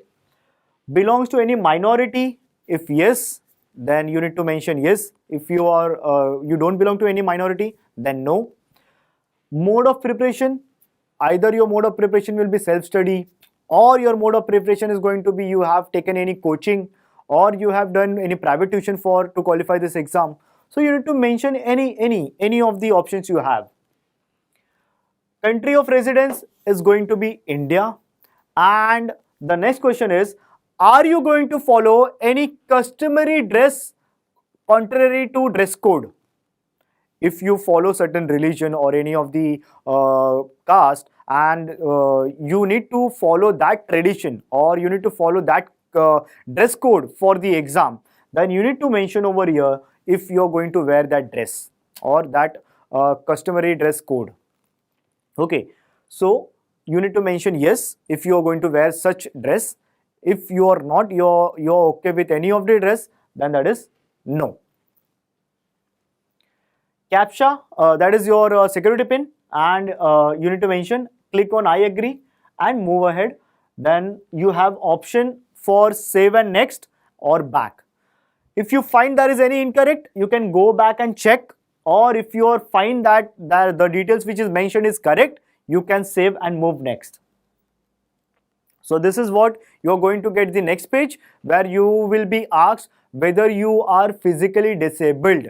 Belongs to any minority? If yes, then you need to mention yes. If you are you don't belong to any minority, then no. Mode of preparation, either your mode of preparation will be self-study, or your mode of preparation is going to be you have taken any coaching, or you have done any private tuition to qualify this exam. So you need to mention any of the options you have. Country of residence is going to be India. And the next question is, are you going to follow any customary dress contrary to dress code? If you follow certain religion or any of the caste, and you need to follow that tradition, or you need to follow that dress code for the exam, then you need to mention over here if you are going to wear that dress or that customary dress code. Okay, so you need to mention yes if you are going to wear such dress. If you are not, you're okay with any of the dress, then that is no. CAPTCHA, that is your security pin, and you need to mention, click on I agree and move ahead. Then you have option for save and next or back. If you find there is any incorrect, you can go back and check, or if you find that the details which is mentioned is correct, you can save and move next. So this is what you are going to get the next page, where you will be asked whether you are physically disabled.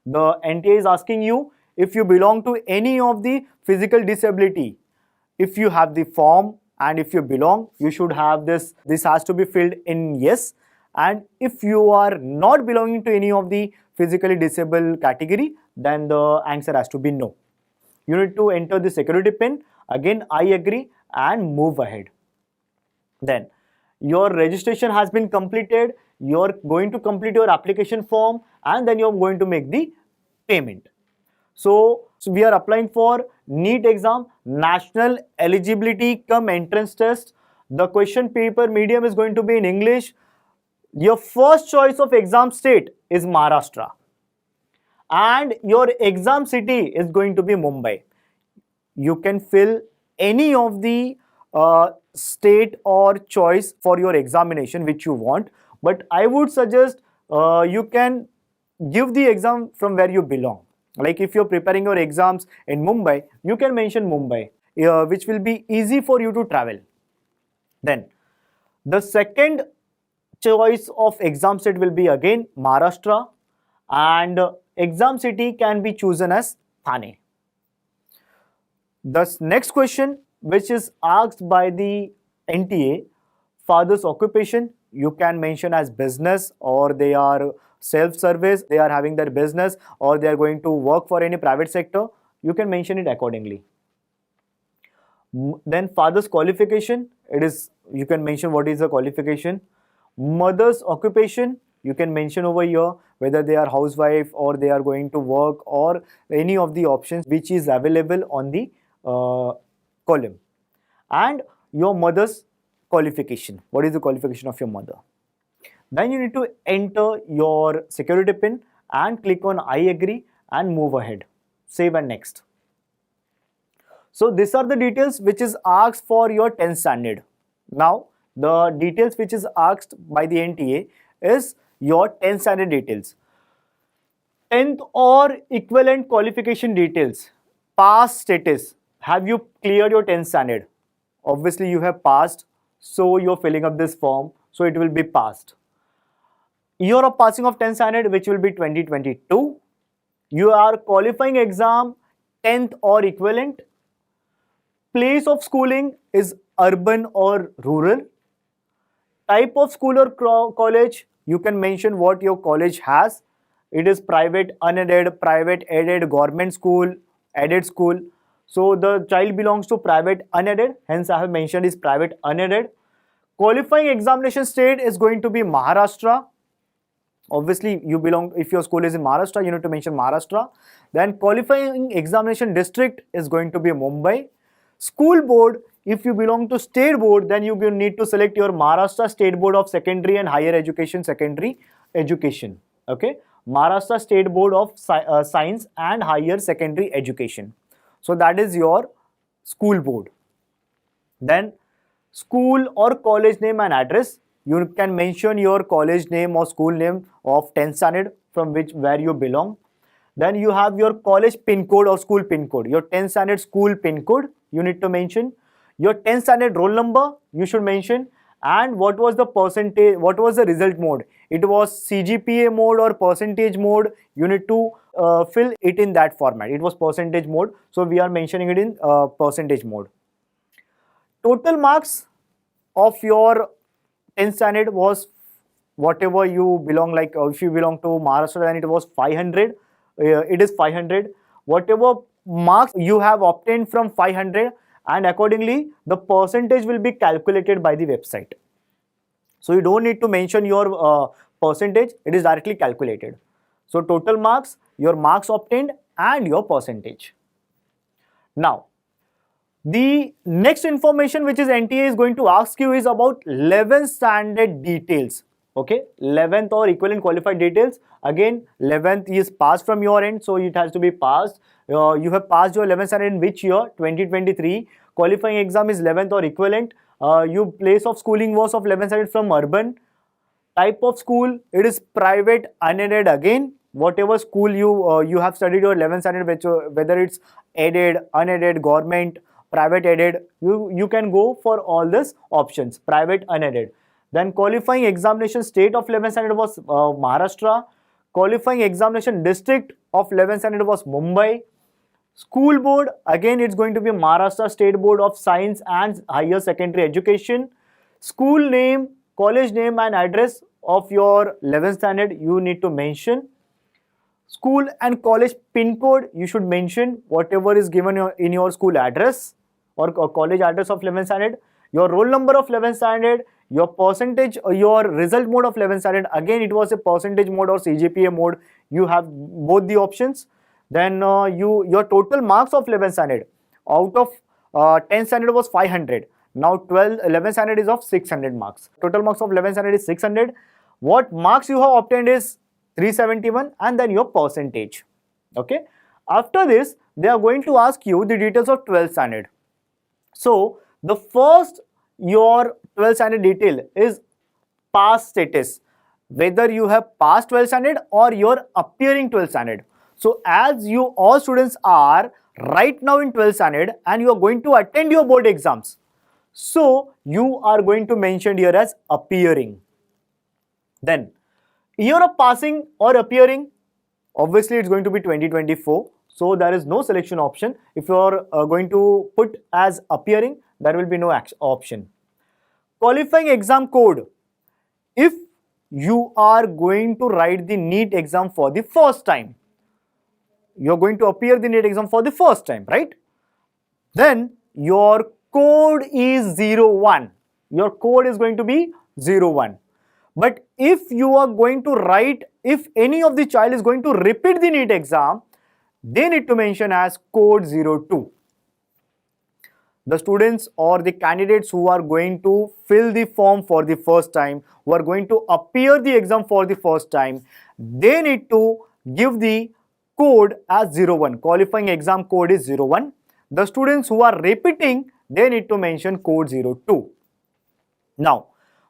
The NTA is asking you if you belong to any of the physical disability. If you have the form and if you belong, you should have this. This has to be filled in yes. And if you are not belonging to any of the physically disabled category, then the answer has to be no. You need to enter the security pin. Again, I agree and move ahead. Then your registration has been completed. You're going to complete your application form, and then you're going to make the payment. So we are applying for NEET exam, National Eligibility Cum Entrance Test. The question paper medium is going to be in English. Your first choice of exam state is Maharashtra, and your exam city is going to be Mumbai. You can fill any of the state or choice for your examination which you want, but I would suggest you can give the exam from where you belong. Like if you're preparing your exams in Mumbai, you can mention Mumbai, which will be easy for you to travel. Then the second choice of exam state will be again Maharashtra, and exam city can be chosen as Thane. The next question which is asked by the NTA, father's occupation, you can mention as business, or they are self-service, they are having their business, or they are going to work for any private sector. You can mention it accordingly. Then father's qualification, you can mention what is the qualification. Mother's occupation, you can mention over here whether they are housewife or they are going to work, or any of the options which is available on the column. And your mother's qualification, what is the qualification of your mother. Then you need to enter your security pin and click on I agree and move ahead. Save and next. So these are the details which is asked for your 10th standard. Now the details which is asked by the NTA is your 10th standard details. 10th or equivalent qualification details. Pass status. Have you cleared your 10th standard? Obviously you have passed, so you're filling up this form, so it will be passed. Year of passing of 10th standard, which will be 2022. You are qualifying exam 10th or equivalent. Place of schooling is urban or rural. Type of school or college, you can mention what your college has. It is private, unaided, private, aided, government school, aided school. So the child belongs to private, unaided, hence I have mentioned is private, unaided. Qualifying examination state is going to be Maharashtra. Obviously you belong, if your school is in Maharashtra, you need to mention Maharashtra. Then qualifying examination district is going to be Mumbai. School board, if you belong to state board, then you will need to select your Maharashtra State Board of Secondary and Higher Education, Secondary Education. Okay, Maharashtra State Board of Science and Higher Secondary Education. So that is your school board. Then school or college name and address. You can mention your college name or school name of 10th standard from where you belong. Then you have your college pin code or school pin code. Your 10th standard school pin code you need to mention. Your 10th standard roll number you should mention. And what was the percentage, what was the result mode? It was CGPA mode or percentage mode. You need to fill it in that format. It was percentage mode. So we are mentioning it in percentage mode. Total marks of your 10th standard was whatever you belong, like if you belong to Maharashtra, then it was 500. It is 500. Whatever marks you have obtained from 500, and accordingly the percentage will be calculated by the website. So you don't need to mention your percentage, it is directly calculated. So total marks, your marks obtained and your percentage. Now the next information which is NTA is going to ask you is about 11th standard details. Okay, 11th or equivalent qualified details. Again, 11th is passed from your end, so it has to be passed. You have passed your 11th standard in which year? 2023. Qualifying exam is 11th or equivalent. Your place of schooling was of 11th standard from urban. Type of school, it is private, unaided. Again, whatever school you have studied your 11th standard, whether it's aided, unaided, government, private aided, you can go for all these options, private, unaided. Then qualifying examination state of 11th standard was Maharashtra. Qualifying examination district of 11th standard was Mumbai. School board, again it's going to be Maharashtra State Board of Science and Higher Secondary Education. School name, college name and address of your 11th standard you need to mention. School and college pin code you should mention whatever is given in your school address or college address of 11th standard. Your roll number of 11th standard, your percentage, your result mode of 11th standard, again it was a percentage mode or CGPA mode, you have both the options. Then your total marks of 11th standard, out of 10th standard was 500, now 11th standard is of 600 marks. Total marks of 11th standard is 600. What marks you have obtained is 371 and then your percentage. Okay, after this they are going to ask you the details of 12th standard. So the first your 12th standard detail is pass status, whether you have passed 12th standard or you're appearing 12th standard. So as you all students are right now in 12th standard and you are going to attend your board exams, so you are going to mention here as appearing. Then year of passing or appearing, obviously it's going to be 2024. So there is no selection option. If you are going to put as appearing, there will be no option. Qualifying exam code. If you are going to write the NEET exam for the first time, you are going to appear the NEET exam for the first time, right? Then your code is 01. Your code is going to be 01. But if you are going to write, if any of the child is going to repeat the NEET exam, they need to mention as code 02. The students or the candidates who are going to fill the form for the first time, who are going to appear the exam for the first time, they need to give the code as 01. Qualifying exam code is 01. The students who are repeating, they need to mention code 02. Now,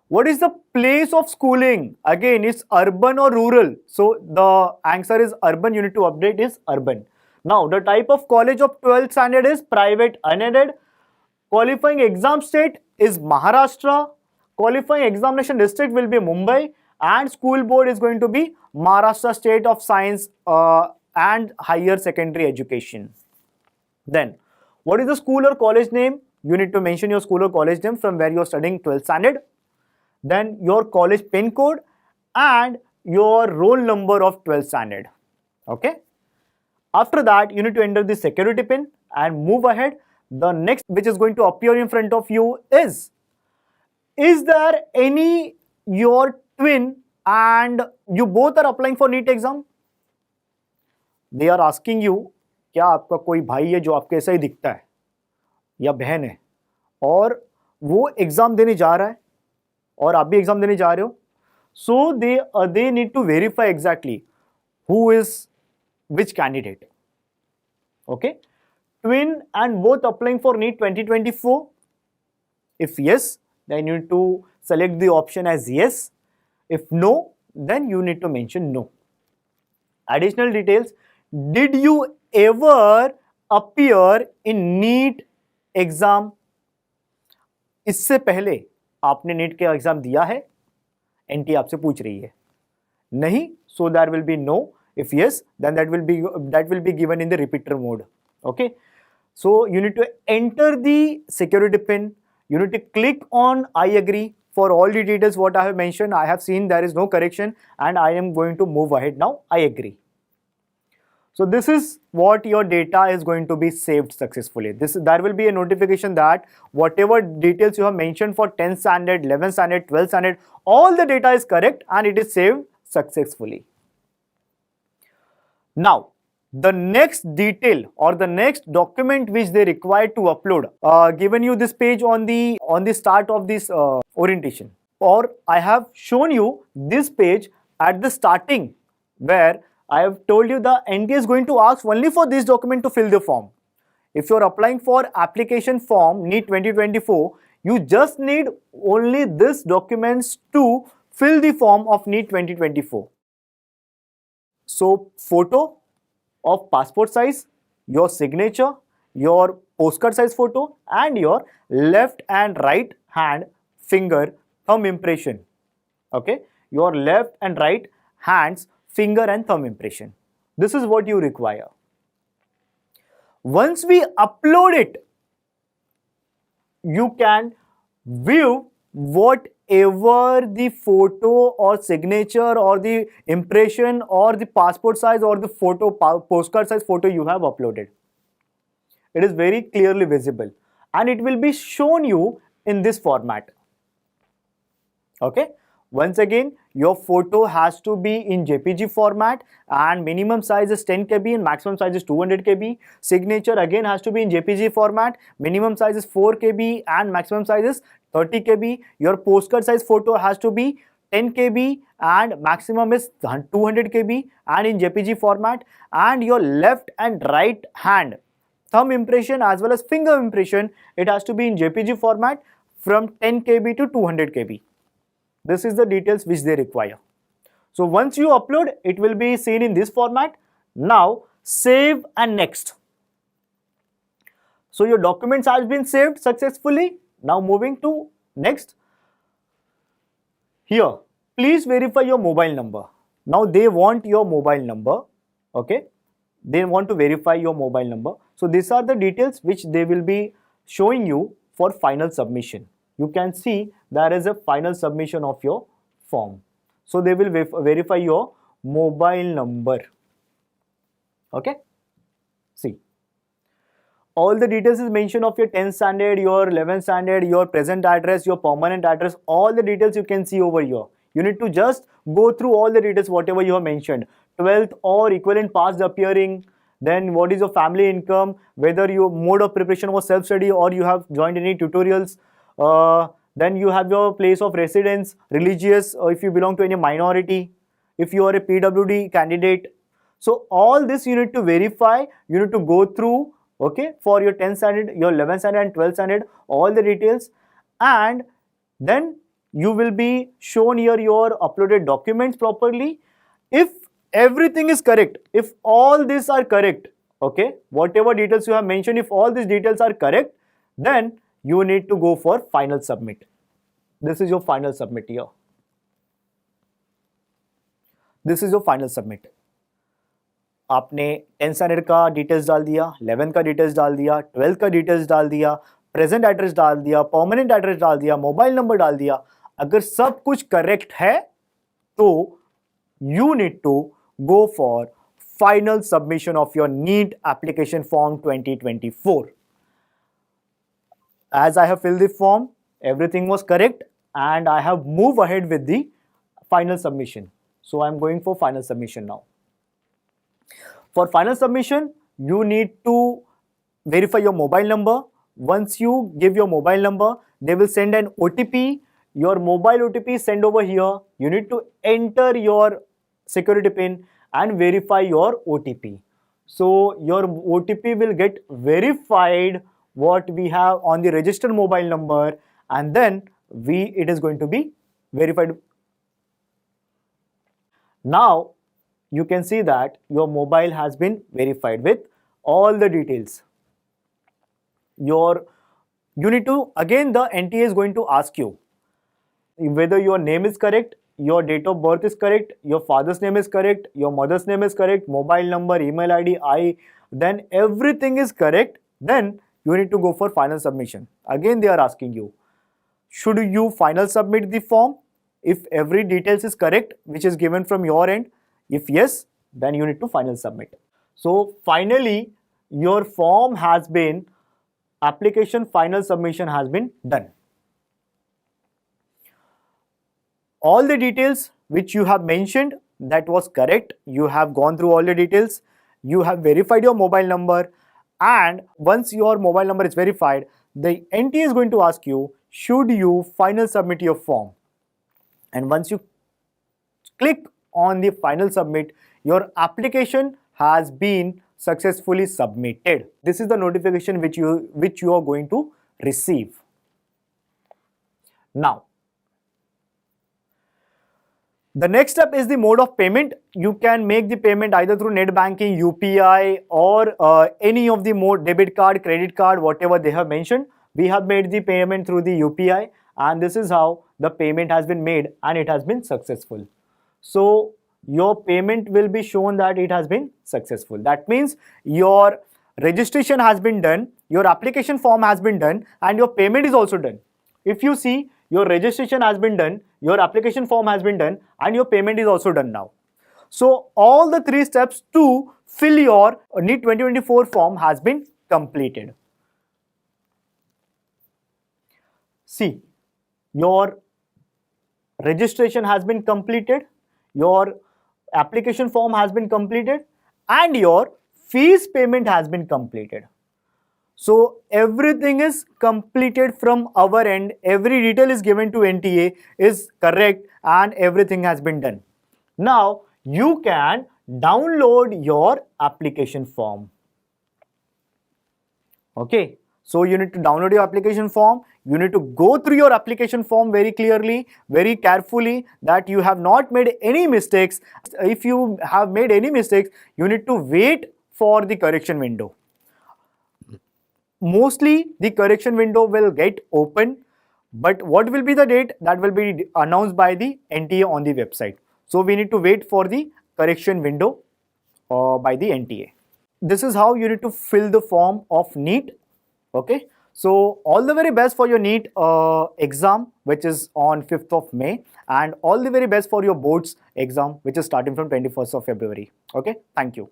what is the place of schooling? Again, it's urban or rural. So the answer is urban. You need to update is urban. Now, the type of college of 12th standard is private unaided. Qualifying exam state is Maharashtra. Qualifying examination district will be Mumbai. And school board is going to be Maharashtra State of Science and Higher Secondary Education. Then, what is the school or college name? You need to mention your school or college name from where you are studying 12th standard. Then your college pin code and your roll number of 12th standard. Okay. After that, you need to enter the security pin and move ahead. The next which is going to appear in front of you is there any your twin and you both are applying for NEET exam? They are asking you, क्या आपका कोई भाई है जो आपके ऐसा ही दिखता है या बहन है और वो एग्जाम देने जा रहा है और आप भी एग्जाम देने जा रहे हो? So they need to verify exactly who is which candidate. Okay, twin and both applying for NEET 2024. If yes, then you need to select the option as yes. If no, then you need to mention no. Additional details. Did you ever appear in NEET exam? इससे पहले आपने NEET के exam दिया है? N t आपसे पूछ रही है. नहीं, so there will be no. If yes, then that will be given in the repeater mode. Okay, so you need to enter the security pin. You need to click on I agree. For all the details what I have mentioned, I have seen there is no correction and I am going to move ahead now. I agree. So this is what your data is going to be saved successfully. There will be a notification that whatever details you have mentioned for 10th standard, 11th standard, 12th standard, all the data is correct and it is saved successfully. Now, the next detail or the next document which they require to upload, given you this page on the start of this orientation, or I have shown you this page at the starting where I have told you the NTA is going to ask only for this document to fill the form. If you are applying for application form NEET 2024, you just need only this documents to fill the form of NEET 2024. So, photo of passport size, your signature, your postcard size photo and your left and right hand finger thumb impression. Okay, your left and right hands finger and thumb impression. This is what you require. Once we upload it, you can view whatever the photo or signature or the impression or the passport size or the photo postcard size photo you have uploaded. It is very clearly visible and it will be shown you in this format. Okay, once again, your photo has to be in JPG format and minimum size is 10 KB and maximum size is 200 KB. Signature again has to be in JPG format, minimum size is 4 KB and maximum size is 30 KB. Your postcard size photo has to be 10 KB and maximum is 200 KB and in JPG format, and your left and right hand thumb impression as well as finger impression, it has to be in JPG format from 10 KB to 200 KB. This is the details which they require. So once you upload, it will be seen in this format. Now save and next. So your documents has been saved successfully. Now moving to next. Here, please verify your mobile number. Now they want your mobile number. Okay, they want to verify your mobile number. So these are the details which they will be showing you for final submission. You can see there is a final submission of your form. So they will verify your mobile number. Okay, see, all the details is mentioned of your 10th standard, your 11th standard, your present address, your permanent address, all the details you can see over here. You need to just go through all the details whatever you have mentioned. 12th or equivalent past appearing, then what is your family income, whether your mode of preparation was self-study or you have joined any tutorials, then you have your place of residence, religious, or if you belong to any minority, if you are a PWD candidate. So all this you need to verify, you need to go through, okay, for your 10th standard, your 11th standard and 12th standard, all the details, and then you will be shown here your uploaded documents properly. If everything is correct, if all these are correct, okay, whatever details you have mentioned, if all these details are correct, then you need to go for final submit. This is your final submit here. This is your final submit. आपने 10th standard का details डाल दिया, 11th का details डाल दिया, 12th का details डाल दिया, प्रेजेंट एड्रेस डाल दिया, परमानेंट एड्रेस डाल दिया, मोबाइल नंबर डाल दिया. अगर सब कुछ करेक्ट है तो you need to go for final submission of your NEET application form 2024. As I have filled the form, everything was correct and I have moved ahead with the final submission. So I am going for final submission now. For final submission, you need to verify your mobile number. Once you give your mobile number, they will send an OTP. Your mobile OTP is sent over here. You need to enter your security pin and verify your OTP. So your OTP will get verified what we have on the registered mobile number, and then it is going to be verified. Now you can see that your mobile has been verified with all the details. You need to, again the NTA is going to ask you whether your name is correct, your date of birth is correct, your father's name is correct, your mother's name is correct, mobile number, email ID, then everything is correct, then you need to go for final submission. Again they are asking you, should you final submit the form if every details is correct which is given from your end? If yes, then you need to final submit. So finally your form has been, application final submission has been done. All the details which you have mentioned, that was correct. You have gone through all the details. You have verified your mobile number, and once your mobile number is verified, the NTA is going to ask you, should you final submit your form? And once you click on the final submit, your application has been successfully submitted. This is the notification which you are going to receive. Now, the next step is the mode of payment. You can make the payment either through net banking, UPI, or any of the mode, debit card, credit card, whatever they have mentioned. We have made the payment through the UPI, and this is how the payment has been made and it has been successful. So your payment will be shown that it has been successful. That means your registration has been done, your application form has been done, and your payment is also done. If you see, your registration has been done, your application form has been done, and your payment is also done now. So all the three steps to fill your NEET 2024 form has been completed. See, your registration has been completed, your application form has been completed, and your fees payment has been completed. So everything is completed from our end. Every detail is given to NTA is correct and everything has been done. Now you can download your application form. Okay, so you need to download your application form. You need to go through your application form very clearly, very carefully, that you have not made any mistakes. If you have made any mistakes, you need to wait for the correction window. Mostly the correction window will get open, but what will be the date? That will be announced by the NTA on the website. So we need to wait for the correction window by the NTA. This is how you need to fill the form of NEET. Okay, so all the very best for your NEET exam, which is on 5th of May, and all the very best for your boards exam, which is starting from 21st of February. Okay, thank you.